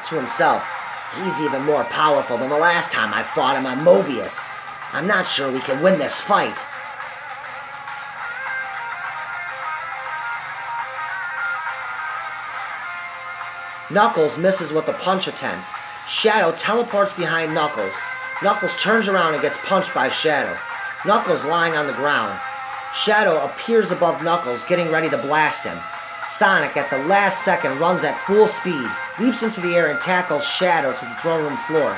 to himself. He's even more powerful than the last time I fought him on Mobius. I'm not sure we can win this fight. Knuckles misses with the punch attempt. Shadow teleports behind Knuckles. Knuckles turns around and gets punched by Shadow. Knuckles lying on the ground. Shadow appears above Knuckles, getting ready to blast him. Sonic, at the last second, runs at full speed, leaps into the air and tackles Shadow to the throne room floor.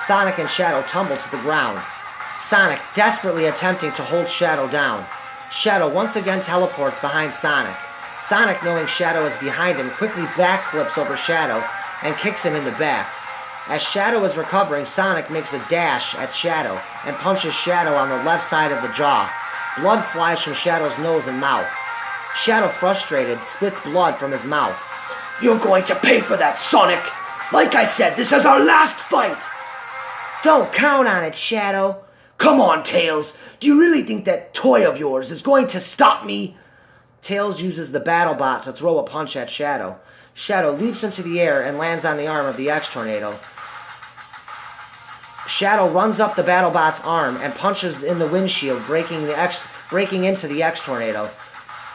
Sonic and Shadow tumble to the ground. Sonic desperately attempting to hold Shadow down. Shadow once again teleports behind Sonic. Sonic, knowing Shadow is behind him, quickly backflips over Shadow and kicks him in the back. As Shadow is recovering, Sonic makes a dash at Shadow and punches Shadow on the left side of the jaw. Blood flies from Shadow's nose and mouth. Shadow, frustrated, spits blood from his mouth. You're going to pay for that, Sonic! Like I said, this is our last fight! Don't count on it, Shadow. Come on, Tails. Do you really think that toy of yours is going to stop me? Tails uses the BattleBot to throw a punch at Shadow. Shadow leaps into the air and lands on the arm of the X-Tornado. Shadow runs up the BattleBot's arm and punches in the windshield, breaking into the X-Tornado.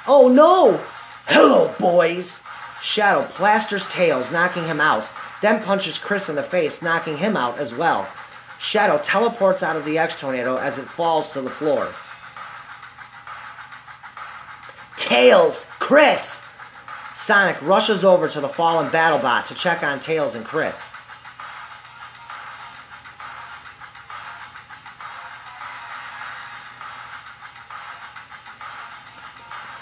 Oh no! Hello, boys! Shadow plasters Tails, knocking him out, then punches Chris in the face, knocking him out as well. Shadow teleports out of the X-Tornado as it falls to the floor. Tails! Chris! Sonic rushes over to the fallen BattleBot to check on Tails and Chris.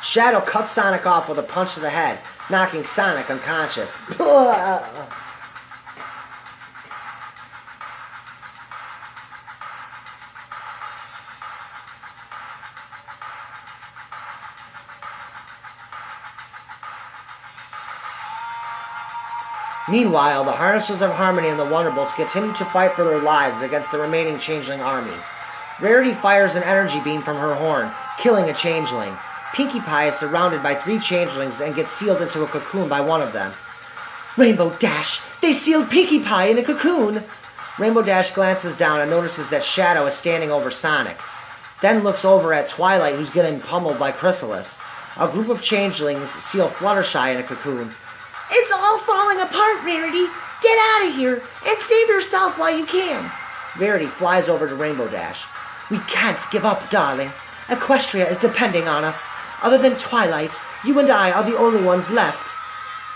Shadow cuts Sonic off with a punch to the head, knocking Sonic unconscious. Meanwhile, the Harnesses of Harmony and the Wonderbolts continue to fight for their lives against the remaining Changeling army. Rarity fires an energy beam from her horn, killing a Changeling. Pinkie Pie is surrounded by 3 Changelings and gets sealed into a cocoon by one of them. Rainbow Dash! They sealed Pinkie Pie in a cocoon! Rainbow Dash glances down and notices that Shadow is standing over Sonic. Then looks over at Twilight, who's getting pummeled by Chrysalis. A group of Changelings seal Fluttershy in a cocoon. It's all falling apart, Rarity! Get out of here and save yourself while you can! Rarity flies over to Rainbow Dash. We can't give up, darling. Equestria is depending on us. Other than Twilight, you and I are the only ones left.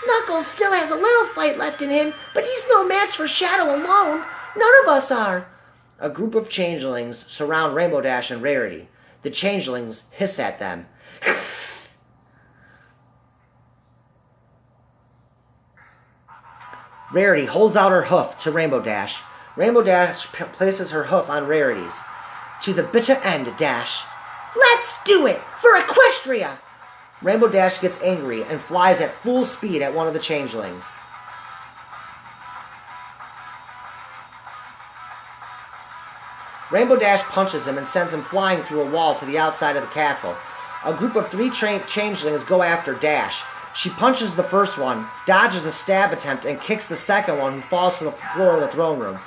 Knuckles still has a little fight left in him, but he's no match for Shadow alone. None of us are. A group of Changelings surround Rainbow Dash and Rarity. The Changelings hiss at them. Rarity holds out her hoof to Rainbow Dash. Rainbow Dash places her hoof on Rarity's. To the bitter end, Dash. Let's do it! For Equestria! Rainbow Dash gets angry and flies at full speed at one of the Changelings. Rainbow Dash punches him and sends him flying through a wall to the outside of the castle. A group of 3 Changelings go after Dash. She punches the first one, dodges a stab attempt, and kicks the second one, who falls to the floor of the throne room.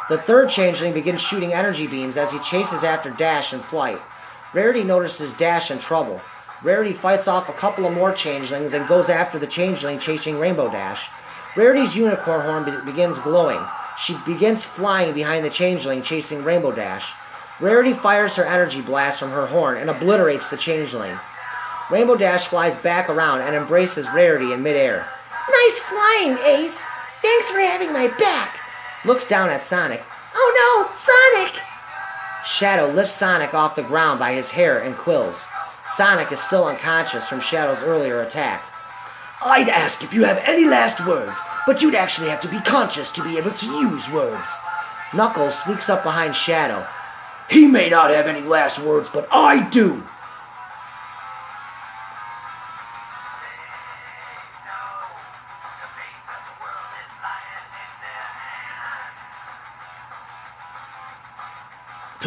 The third Changeling begins shooting energy beams as he chases after Dash in flight. Rarity notices Dash in trouble. Rarity fights off a couple of more Changelings and goes after the Changeling chasing Rainbow Dash. Rarity's unicorn horn begins glowing. She begins flying behind the Changeling chasing Rainbow Dash. Rarity fires her energy blast from her horn and obliterates the Changeling. Rainbow Dash flies back around and embraces Rarity in midair. Nice flying, Ace! Thanks for having my back! Looks down at Sonic. Oh no, Sonic! Shadow lifts Sonic off the ground by his hair and quills. Sonic is still unconscious from Shadow's earlier attack. I'd ask if you have any last words, but you'd actually have to be conscious to be able to use words. Knuckles sneaks up behind Shadow. He may not have any last words, but I do!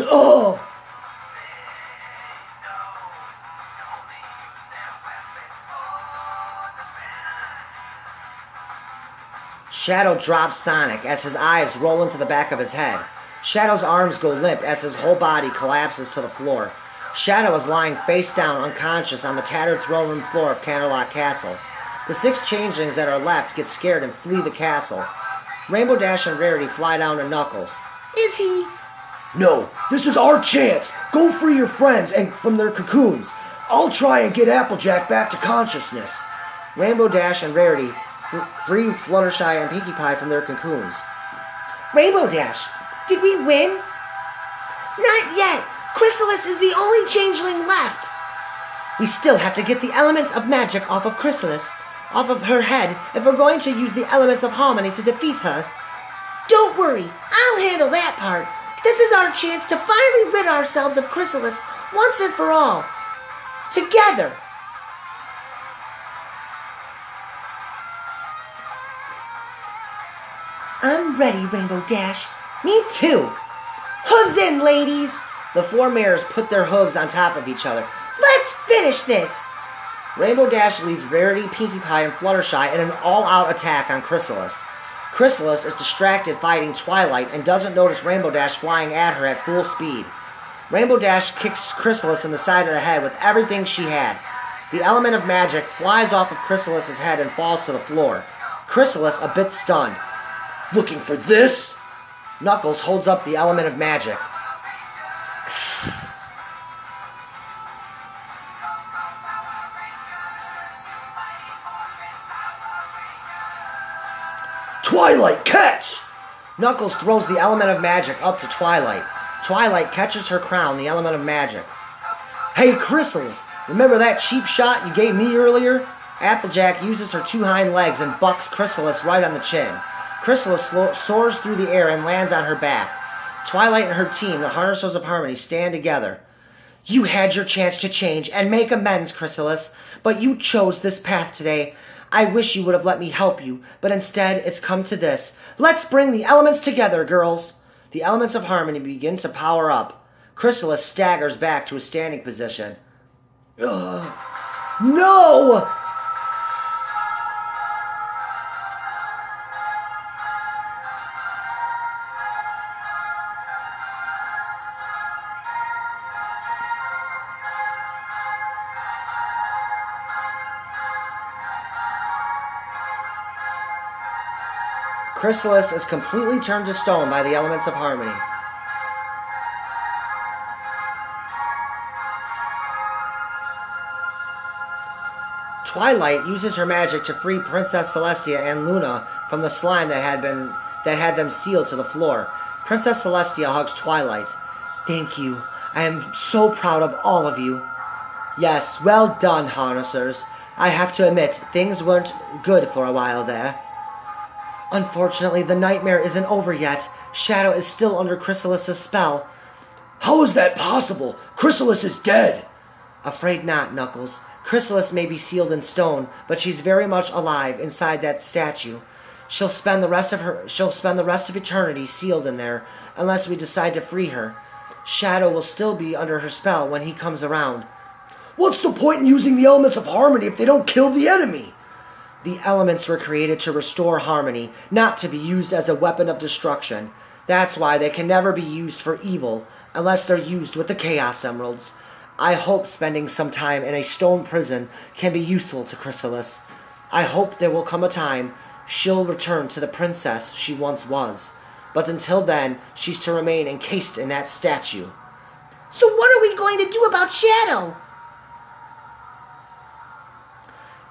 Oh! Shadow drops Sonic as his eyes roll into the back of his head. Shadow's arms go limp as his whole body collapses to the floor. Shadow is lying face down unconscious on the tattered throne room floor of Canterlot Castle. The 6 changelings that are left get scared and flee the castle. Rainbow Dash and Rarity fly down to Knuckles. Is he? No, this is our chance. Go free your friends and from their cocoons. I'll try and get Applejack back to consciousness. Rainbow Dash and Rarity free Fluttershy and Pinkie Pie from their cocoons. Rainbow Dash, did we win? Not yet. Chrysalis is the only changeling left. We still have to get the elements of magic off of Chrysalis, off of her head, if we're going to use the elements of harmony to defeat her. Don't worry, I'll handle that part. This is our chance to finally rid ourselves of Chrysalis once and for all. Together. I'm ready, Rainbow Dash. Me too. Hooves in, ladies. The 4 mares put their hooves on top of each other. Let's finish this. Rainbow Dash leads Rarity, Pinkie Pie, and Fluttershy in an all-out attack on Chrysalis. Chrysalis is distracted fighting Twilight and doesn't notice Rainbow Dash flying at her at full speed. Rainbow Dash kicks Chrysalis in the side of the head with everything she had. The element of magic flies off of Chrysalis's head and falls to the floor. Chrysalis, a bit stunned. Looking for this? Knuckles holds up the element of magic. Twilight, catch! Knuckles throws the element of magic up to Twilight. Twilight catches her crown, the element of magic. Hey, Chrysalis, remember that cheap shot you gave me earlier? Applejack uses her 2 hind legs and bucks Chrysalis right on the chin. Chrysalis soars through the air and lands on her back. Twilight and her team, the Harnessers of Harmony, stand together. You had your chance to change and make amends, Chrysalis, but you chose this path today. I wish you would have let me help you, but instead it's come to this. Let's bring the elements together, girls. The elements of harmony begin to power up. Chrysalis staggers back to a standing position. Ugh. No! Chrysalis is completely turned to stone by the elements of harmony. Twilight uses her magic to free Princess Celestia and Luna from the slime that had them sealed to the floor. Princess Celestia hugs Twilight. Thank you. I am so proud of all of you. Yes, well done, Harnessers. I have to admit, things weren't good for a while there. Unfortunately, the nightmare isn't over yet. Shadow is still under Chrysalis's spell. How is that possible? Chrysalis is dead. Afraid not, Knuckles. Chrysalis may be sealed in stone, but she's very much alive inside that statue. She'll spend the rest of eternity sealed in there, unless we decide to free her. Shadow will still be under her spell when he comes around. What's the point in using the elements of harmony if they don't kill the enemy? The elements were created to restore harmony, not to be used as a weapon of destruction. That's why they can never be used for evil, unless they're used with the Chaos Emeralds. I hope spending some time in a stone prison can be useful to Chrysalis. I hope there will come a time she'll return to the princess she once was. But until then, she's to remain encased in that statue. So what are we going to do about Shadow?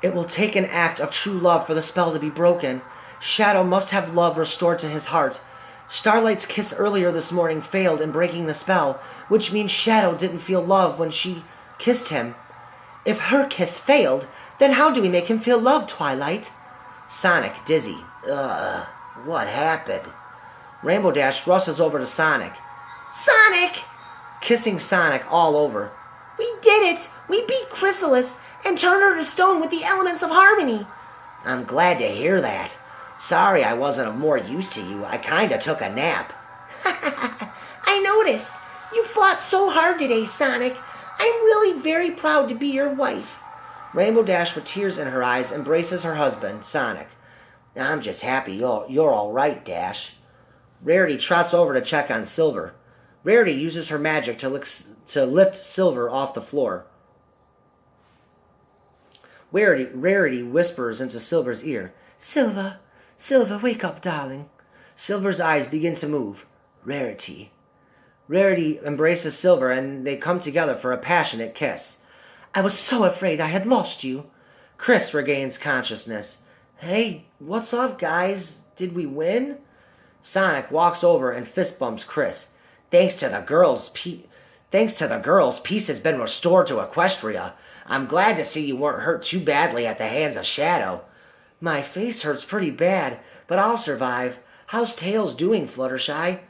It will take an act of true love for the spell to be broken. Shadow must have love restored to his heart. Starlight's kiss earlier this morning failed in breaking the spell, which means Shadow didn't feel love when she kissed him. If her kiss failed, then how do we make him feel love, Twilight? Sonic, dizzy. Ugh, what happened? Rainbow Dash rushes over to Sonic. Sonic! Kissing Sonic all over. We did it! We beat Chrysalis and turned her to stone with the elements of harmony. I'm glad to hear that. Sorry I wasn't of more use to you. I kinda took a nap. I noticed. You fought so hard today, Sonic. I'm really very proud to be your wife. Rainbow Dash, with tears in her eyes, embraces her husband, Sonic. I'm just happy you're all right, Dash. Rarity trots over to check on Silver. Rarity uses her magic to lift Silver off the floor. Rarity whispers into Silver's ear. Silver, Silver, wake up, darling. Silver's eyes begin to move. Rarity. Rarity embraces Silver and they come together for a passionate kiss. I was so afraid I had lost you. Chris regains consciousness. Hey, what's up, guys? Did we win? Sonic walks over and fist bumps Chris. Thanks to the girls, peace has been restored to Equestria. I'm glad to see you weren't hurt too badly at the hands of Shadow. My face hurts pretty bad, but I'll survive. How's Tails doing, Fluttershy?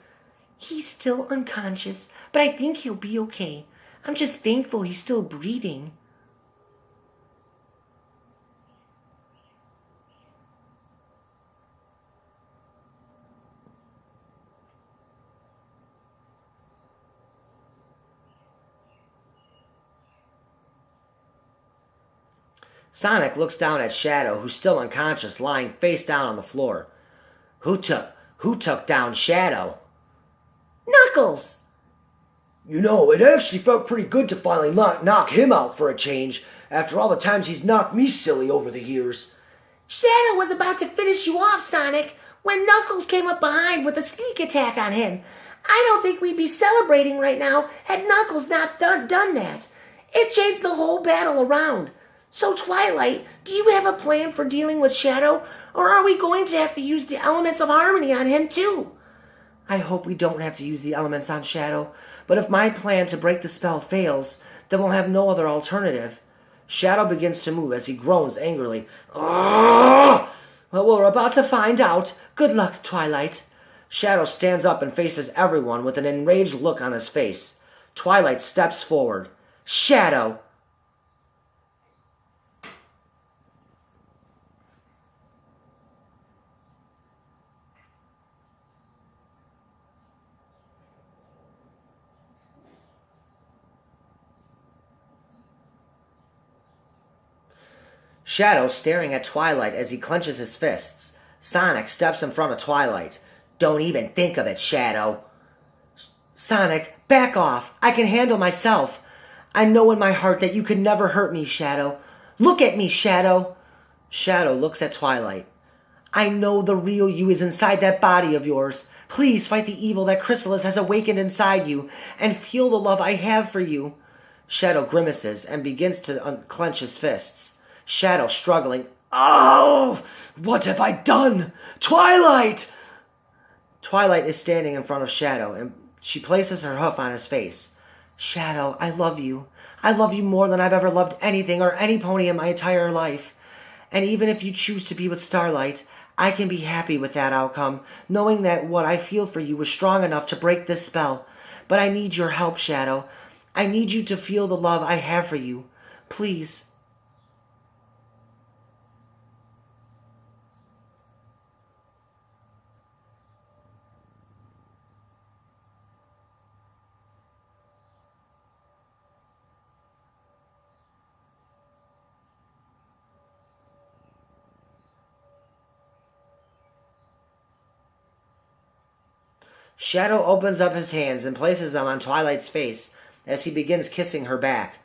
He's still unconscious, but I think he'll be okay. I'm just thankful he's still breathing. Sonic looks down at Shadow, who's still unconscious, lying face down on the floor. Who took down Shadow? Knuckles! You know, it actually felt pretty good to finally knock him out for a change, after all the times he's knocked me silly over the years. Shadow was about to finish you off, Sonic, when Knuckles came up behind with a sneak attack on him. I don't think we'd be celebrating right now had Knuckles not done that. It changed the whole battle around. So, Twilight, do you have a plan for dealing with Shadow, or are we going to have to use the elements of harmony on him, too? I hope we don't have to use the elements on Shadow, but if my plan to break the spell fails, then we'll have no other alternative. Shadow begins to move as he groans angrily. Well, we're about to find out. Good luck, Twilight. Shadow stands up and faces everyone with an enraged look on his face. Twilight steps forward. Shadow! Shadow staring at Twilight as he clenches his fists. Sonic steps in front of Twilight. Don't even think of it, Shadow. Sonic, back off. I can handle myself. I know in my heart that you could never hurt me, Shadow. Look at me, Shadow. Shadow looks at Twilight. I know the real you is inside that body of yours. Please fight the evil that Chrysalis has awakened inside you and feel the love I have for you. Shadow grimaces and begins to unclench his fists. Shadow struggling. Oh! What have I done? Twilight! Twilight is standing in front of Shadow, and she places her hoof on his face. Shadow, I love you. I love you more than I've ever loved anything or any pony in my entire life. And even if you choose to be with Starlight, I can be happy with that outcome, knowing that what I feel for you is strong enough to break this spell. But I need your help, Shadow. I need you to feel the love I have for you. Please. Shadow opens up his hands and places them on Twilight's face as he begins kissing her back.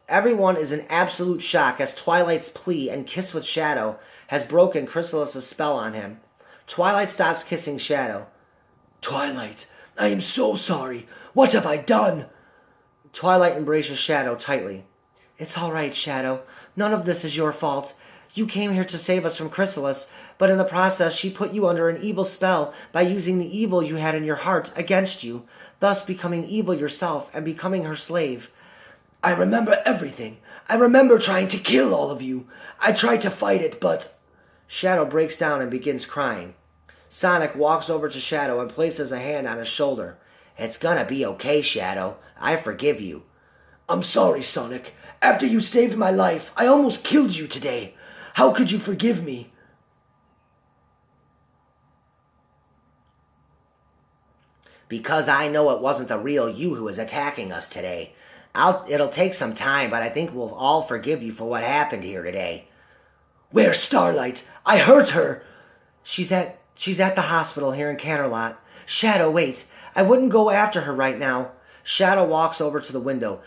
Everyone is in absolute shock as Twilight's plea and kiss with Shadow has broken Chrysalis's spell on him. Twilight stops kissing Shadow. Twilight, I am so sorry. What have I done? Twilight embraces Shadow tightly. It's all right, Shadow. None of this is your fault. You came here to save us from Chrysalis, but in the process she put you under an evil spell by using the evil you had in your heart against you, thus becoming evil yourself and becoming her slave. I remember everything. I remember trying to kill all of you. I tried to fight it, but... Shadow breaks down and begins crying. Sonic walks over to Shadow and places a hand on his shoulder. It's gonna be okay, Shadow. I forgive you. I'm sorry, Sonic. After you saved my life, I almost killed you today. How could you forgive me? Because I know it wasn't the real you who was attacking us today. It'll take some time, but I think we'll all forgive you for what happened here today. Where's Starlight? I hurt her. She's at the hospital here in Canterlot. Shadow, wait. I wouldn't go after her right now. Shadow walks over to the window.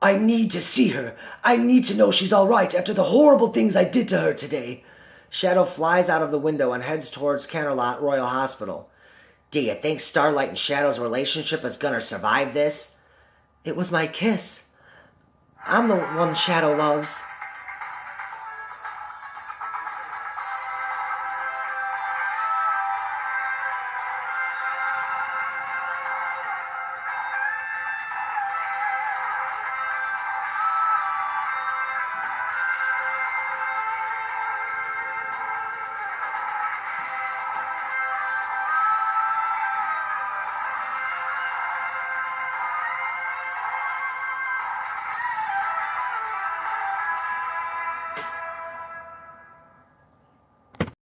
I need to see her. I need to know she's all right after the horrible things I did to her today. Shadow flies out of the window and heads towards Canterlot Royal Hospital. Do you think Starlight and Shadow's relationship is gonna survive this? It was my kiss. I'm the one Shadow loves.